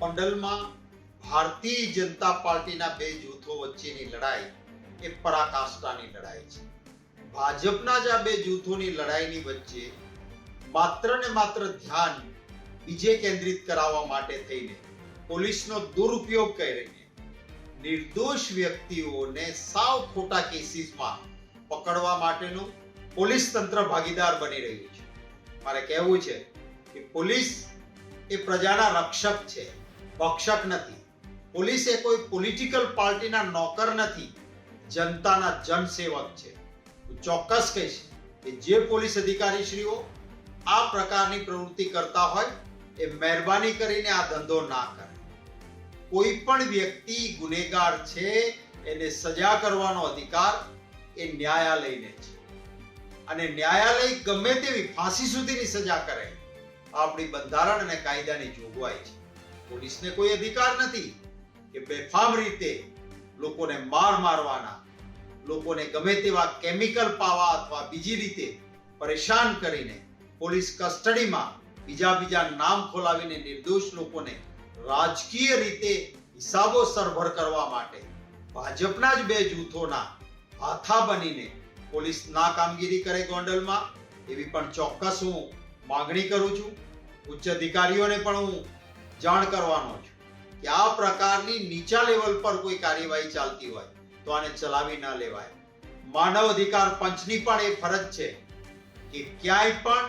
ગોંડલમાં ભારતીય જનતા પાર્ટીના બે જૂથો વચ્ચેની લડાઈ એ પરાકાષ્ઠાની લડાઈ છે. ભાજપના જ આ બે જૂથોની લડાઈની વચ્ચે માત્ર ને માત્ર ધ્યાન બીજે કેન્દ્રિત કરાવવા માટે થઈને પોલીસનો દુરુપયોગ કરીને નિર્દોષ વ્યક્તિઓને સાવ ખોટા કેસીસમાં પકડવા માટેનું પોલીસ તંત્ર ભાગીદાર બની રહ્યું છે. મારે કહેવું છે કે પોલીસ એ પ્રજાના રક્ષક છે, ભક્ષક નથી. પોલીસ એ કોઈ પોલિટિકલ પાર્ટીના નોકર નથી, જનતાના જનસેવક છે. હું ચોક્કસ કહીશ કે જે પોલીસ અધિકારીશ્રીઓ આ પ્રકારની પ્રવૃત્તિ કરતા હોય એ મહેરબાની કરીને આ ધંધો ના કરે. કોઈ પણ વ્યક્તિ ગુનેગાર છે એને સજા કરવાનો અધિકાર એ ન્યાયાલયને છે, અને ન્યાયાલય ગમે તેવી ફાંસી સુધીની સજા કરે આપણી બંધારણ અને કાયદાની જોગવાઈ છે. પોલીસને કોઈ અધિકાર નથી કે બેફામ રીતે લોકોને મારવાના, લોકોને ગમે તેવા કેમિકલ પાવા અથવા બીજી રીતે પરેશાન કરીને પોલીસ કસ્ટડીમાં બીજા નામ ખોલાવીને નિર્દોષ લોકોને રાજકીય રીતે હિસાબો સરભર કરવા માટે ભાજપના જ બે જૂથોના હાથા બનીને પોલીસ ના કામગીરી કરે ગોંડલમાં, એવી પણ ચોક્કસ હું માંગણી કરું છું. ઉચ્ચ અધિકારીઓને પણ હું જાણ કરવાનો છું કે આ પ્રકારની નીચા લેવલ પર કોઈ કાર્યવાહી ચાલતી હોય તો આને ચલાવી ન લેવાય. માનવ અધિકાર પંચની પણ એ ફરજ છે કે ક્યાંય પણ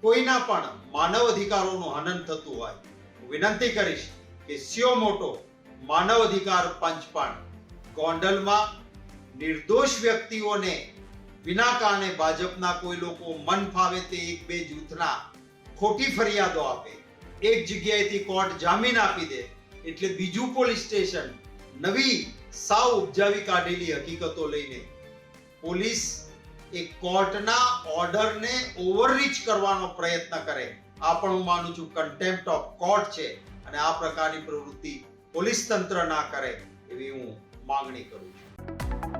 કોઈના પણ માનવ અધિકારોનું હનન થતું હોય, હું વિનંતી કરીશ કે સ્યો મોટો માનવ અધિકાર પંચ પણ ગોંડલમાં નિર્દોષ વ્યક્તિઓને વિના કારણે ભાજપના કોઈ લોકો મન ફાવે તે એક બે જૂથના ખોટી ફરિયાદો આપે, એક જગ્યાએથી કોર્ટ જામીન આપી દે એટલે બીજું પોલીસ સ્ટેશન નવી સાવ ઉપજાવી કાઢેલી હકીકતો લઈને પોલીસ એ કોર્ટના ઓર્ડરને ઓવરરીચ કરવાનો પ્રયત્ન કરે, આ પણ હું માનું છું કન્ટેમ્પ્ટ ઓફ કોર્ટ છે, અને આ પ્રકારની પ્રવૃત્તિ પોલીસ તંત્ર ના કરે એવી હું માંગણી કરું છું.